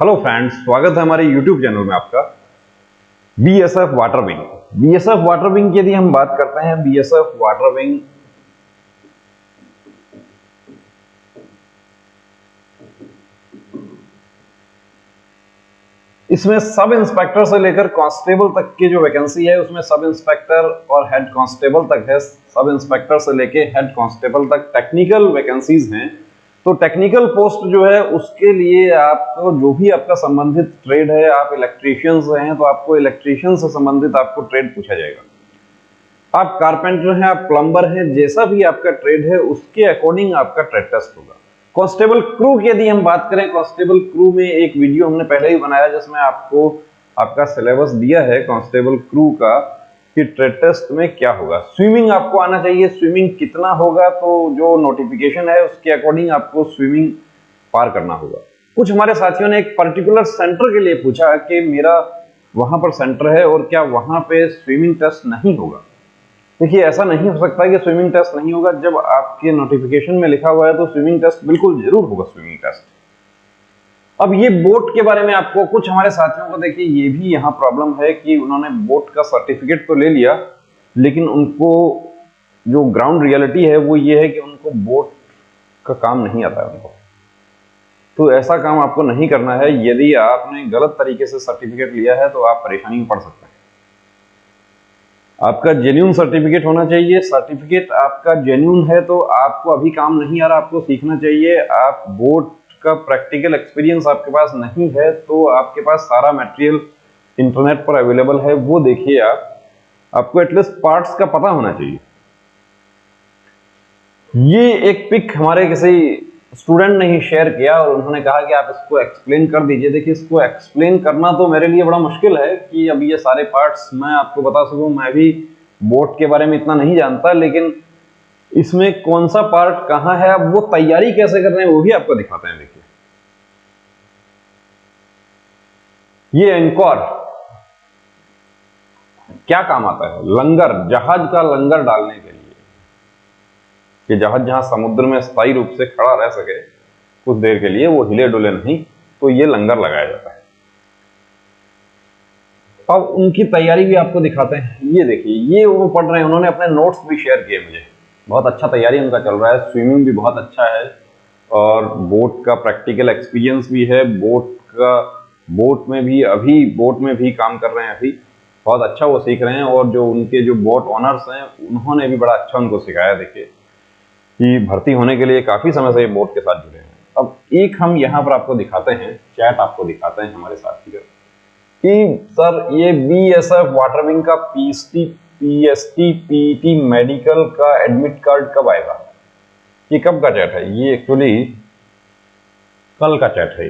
Hello friends, स्वागत है हमारे यूट्यूब चैनल में आपका। BSF water wing. BSF water wing की यदि हम बात करते हैं, बीएसएफ वाटर विंग इसमें सब इंस्पेक्टर से लेकर कांस्टेबल तक की जो वैकेंसी है उसमें सब इंस्पेक्टर और हेड कांस्टेबल तक है। सब इंस्पेक्टर से लेकर हेड कांस्टेबल तक टेक्निकल वैकेंसीज हैं। तो टेक्निकल पोस्ट जो है उसके लिए आपको जो भी आपका संबंधित ट्रेड है, आप इलेक्ट्रीशियन हैं तो आपको इलेक्ट्रीशियन से संबंधित आपको ट्रेड पूछा जाएगा। आप कारपेंटर हैं, आप प्लम्बर हैं, जैसा भी आपका ट्रेड है उसके अकॉर्डिंग आपका ट्रेड टेस्ट होगा। कांस्टेबल क्रू की यदि हम बात करें, कांस्टेबल क्रू में एक वीडियो हमने पहले ही बनाया जिसमें आपको आपका सिलेबस दिया है कांस्टेबल क्रू का कि ट्रेड टेस्ट में क्या होगा। स्विमिंग आपको आना चाहिए। स्विमिंग कितना होगा तो जो नोटिफिकेशन है उसके अकॉर्डिंग आपको स्विमिंग पार करना होगा। कुछ हमारे साथियों ने एक पर्टिकुलर सेंटर के लिए पूछा कि मेरा वहां पर सेंटर है और क्या वहां पे स्विमिंग टेस्ट नहीं होगा। देखिए, ऐसा नहीं हो सकता कि स्विमिंग टेस्ट नहीं होगा। जब आपके नोटिफिकेशन में लिखा हुआ है तो स्विमिंग टेस्ट बिल्कुल जरूर होगा। Swimming test. अब ये बोट के बारे में आपको कुछ हमारे साथियों को देखिए ये भी यहाँ प्रॉब्लम है कि उन्होंने बोट का सर्टिफिकेट तो ले लिया लेकिन उनको जो ग्राउंड रियलिटी है वो ये है कि उनको बोट का काम नहीं आता है उनको। तो ऐसा काम आपको नहीं करना है। यदि आपने गलत तरीके से सर्टिफिकेट लिया है तो आप परेशानी में पड़ सकते हैं। आपका जेन्युइन सर्टिफिकेट होना चाहिए। सर्टिफिकेट आपका जेन्युइन है तो आपको अभी काम नहीं आ रहा, आपको सीखना चाहिए। आप बोट का प्रैक्टिकल एक्सपीरियंस आपके पास नहीं है तो आपके पास सारा मटेरियल इंटरनेट पर अवेलेबल है, वो देखिए। आपको एटलीस्ट पार्ट्स का पता होना चाहिए। ये एक पिक हमारे किसी स्टूडेंट ने ही शेयर किया और उन्होंने कहा कि आप इसको एक्सप्लेन कर दीजिए। देखिए, इसको एक्सप्लेन करना तो मेरे लिए बड़ा मुश्किल है कि अब ये सारे पार्ट्स मैं आपको बता सकूं। मैं भी बोट के बारे में इतना नहीं जानता, लेकिन इसमें कौन सा पार्ट कहां है, अब वो तैयारी कैसे कर रहे हैं वो भी आपको दिखाते हैं। देखिए, ये एंकर क्या काम आता है? लंगर, जहाज का लंगर डालने के लिए कि जहाज जहां समुद्र में स्थायी रूप से खड़ा रह सके कुछ देर के लिए, वो हिले डुले नहीं, तो ये लंगर लगाया जाता है। अब उनकी तैयारी भी आपको दिखाते हैं। ये देखिए, ये वो पढ़ रहे हैं, उन्होंने अपने नोट्स भी शेयर किए मुझे। बहुत अच्छा तैयारी उनका चल रहा है। स्विमिंग भी बहुत अच्छा है और बोट का प्रैक्टिकल एक्सपीरियंस भी है। बोट में भी काम कर रहे हैं अभी। बहुत अच्छा वो सीख रहे हैं और जो उनके जो बोट ऑनर्स हैं उन्होंने भी बड़ा अच्छा उनको सिखाया। देखिए कि भर्ती होने के लिए काफी समय से ये बोट के साथ जुड़े हैं। अब एक हम यहाँ पर आपको दिखाते हैं, चैट आपको दिखाते हैं हमारे साथी का कि सर ये बीएसएफ वाटर विंग का पीएसटी, पीईटी मेडिकल का एडमिट कार्ड कब आएगा। ये कब का चैट है? ये एक्चुअली कल का चैट है।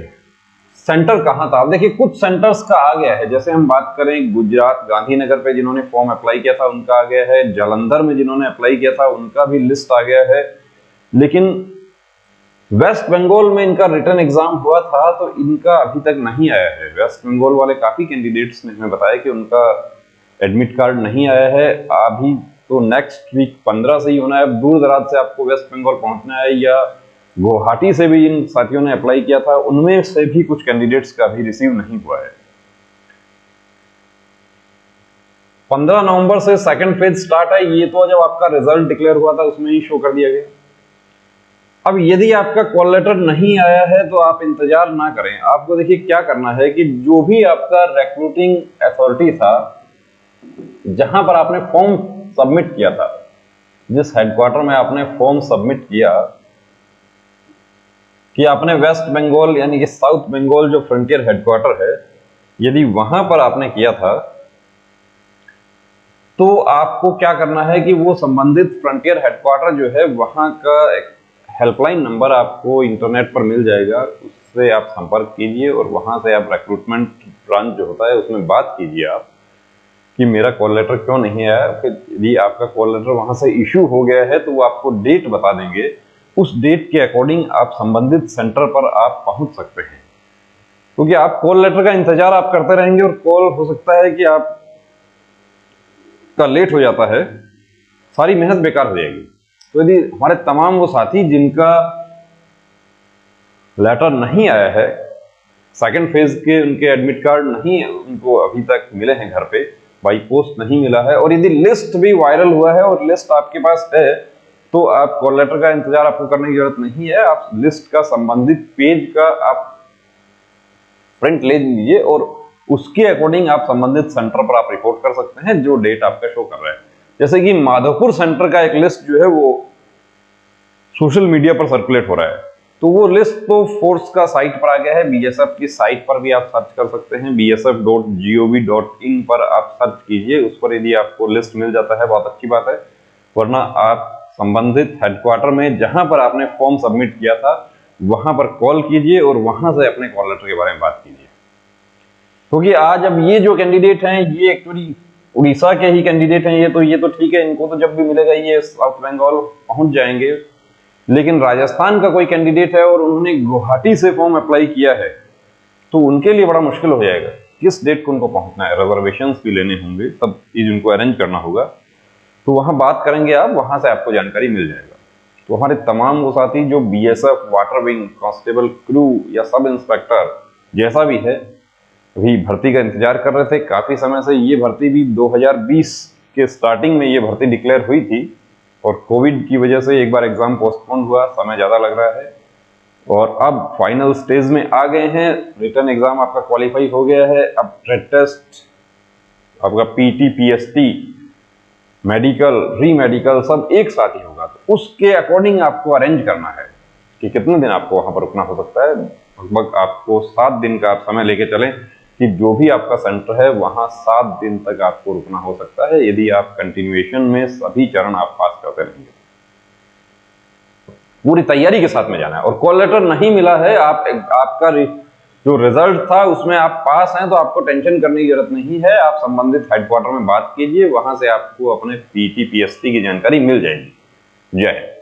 सेंटर कहां था? अब देखिए, कुछ सेंटर्स का आ गया है। जैसे हम बात करें गुजरात गांधीनगर पे जिन्होंने फॉर्म अप्लाई किया था उनका आ गया है। जालंधर में जिन्होंने अप्लाई किया था उनका भी लिस्ट आ गया है। लेकिन वेस्ट बंगाल में इनका रिटन एग्जाम हुआ था तो इनका अभी तक नहीं आया है। वेस्ट बंगाल वाले काफी कैंडिडेट्स ने हमें बताया कि उनका एडमिट कार्ड नहीं आया है अभी। तो नेक्स्ट वीक 15 से ही होना है। दूर दराज से आपको वेस्ट बंगाल पहुंचना है या गुवाहाटी से भी इन साथियों ने अप्लाई किया था, उनमें से भी कुछ कैंडिडेट्स का भी रिसीव नहीं हुआ है। 15 नवंबर से सेकंड फेज स्टार्ट है। ये तो जब आपका रिजल्ट डिक्लेयर हुआ था उसमें ही शो कर दिया गया। अब यदि आपका कॉल लेटर नहीं आया है तो आप इंतजार ना करें। आपको देखिए क्या करना है कि जो भी आपका रिक्रूटिंग अथॉरिटी था जहां पर आपने फॉर्म सबमिट किया था, जिस हेडक्वार्टर में आपने फॉर्म सबमिट किया कि आपने वेस्ट बंगाल यानी कि साउथ बंगाल जो फ्रंटियर हेडक्वार्टर है, यदि वहां पर आपने किया था तो आपको क्या करना है कि वो संबंधित फ्रंटियर हेडक्वार्टर जो है वहां का हेल्पलाइन नंबर आपको इंटरनेट पर मिल जाएगा। उससे आप संपर्क कीजिए और वहां से आप रिक्रूटमेंट ब्रांच जो होता है उसमें बात कीजिए आप कि मेरा कॉल लेटर क्यों नहीं आया। फिर यदि आपका कॉल लेटर वहां से इशू हो गया है तो वो आपको डेट बता देंगे। उस डेट के अकॉर्डिंग आप संबंधित सेंटर पर आप पहुंच सकते हैं। क्योंकि आप कॉल लेटर का इंतजार आप करते रहेंगे और कॉल हो सकता है कि आप का लेट हो जाता है, सारी मेहनत बेकार हो जाएगी। तो यदि हमारे तमाम वो साथी जिनका लेटर नहीं आया है, सेकंड फेज के उनके एडमिट कार्ड नहीं उनको अभी तक मिले हैं घर पे, बाई पोस्ट नहीं मिला है, और यदि लिस्ट भी वायरल हुआ है और लिस्ट आपके पास है तो आप कॉल लेटर का इंतजार आपको करने की जरूरत नहीं है। आप लिस्ट का संबंधित पेज का आप प्रिंट ले लीजिए और उसके अकॉर्डिंग आप संबंधित सेंटर पर आप रिपोर्ट कर सकते हैं जो डेट आपका शो कर रहा है। जैसे कि माधवपुर सेंटर का एक लिस्ट जो है वो सोशल मीडिया पर सर्कुलेट हो रहा है, तो वो लिस्ट तो फोर्स का साइट पर आ गया है, बीएसएफ की साइट पर भी आप सर्च कर सकते हैं, bsf.gov.in पर आप सर्च कीजिए, उस पर यदि आपको लिस्ट मिल जाता है बहुत अच्छी बात है, वरना आप संबंधित हेडक्वार्टर में जहां पर आपने फॉर्म सबमिट किया था वहां पर कॉल कीजिए और वहां से अपने कॉल लेटर के बारे में बात कीजिए। क्योंकि आज अब ये जो कैंडिडेट हैं ये एक्चुअली उड़ीसा के ही कैंडिडेट हैं, ये तो ठीक है, इनको तो जब भी मिलेगा ये साउथ बंगाल पहुंच जाएंगे, लेकिन राजस्थान का कोई कैंडिडेट है और उन्होंने गुवाहाटी से फॉर्म अप्लाई किया है तो उनके लिए बड़ा मुश्किल हो जाएगा किस डेट को उनको पहुंचना है, रिजर्वेशंस भी लेने होंगे, सब चीज उनको अरेंज करना होगा, तो वहां बात करेंगे आप, वहां से आपको जानकारी मिल जाएगा। तो हमारे तमाम वो साथी जो BSF, water wing, constable, crew या सब इंस्पेक्टर जैसा भी है अभी भर्ती का इंतजार कर रहे थे काफी समय से, ये भर्ती भी 2020 के स्टार्टिंग में ये भर्ती डिक्लेयर हुई थी और कोविड की वजह से एक बार एग्जाम पोस्टपोन हुआ, समय ज्यादा लग रहा है और अब फाइनल स्टेज में आ गए हैं, रिटर्न एग्जाम आपका क्वालिफाई हो गया है, अब ट्रेड टेस्ट आपका पीटी, पीएसटी, मेडिकल, री मेडिकल सब एक साथ ही होगा, तो उसके अकॉर्डिंग आपको अरेंज करना है कि कितने दिन आपको वहां पर रुकना हो सकता है। लगभग आपको 7 दिन का आप समय लेके चलें कि जो भी आपका सेंटर है वहां 7 दिन तक आपको रुकना हो सकता है यदि आप कंटिन्यूएशन में सभी चरण आप पास करते रहेंगे। पूरी तैयारी के साथ में जाना है और कॉल लेटर नहीं मिला है, आपका जो रिजल्ट था उसमें आप पास हैं तो आपको टेंशन करने की जरूरत नहीं है, आप संबंधित हेडक्वार्टर में बात कीजिए, वहां से आपको अपने पीटी, पीएसटी की जानकारी मिल जाएगी। जय हिंद।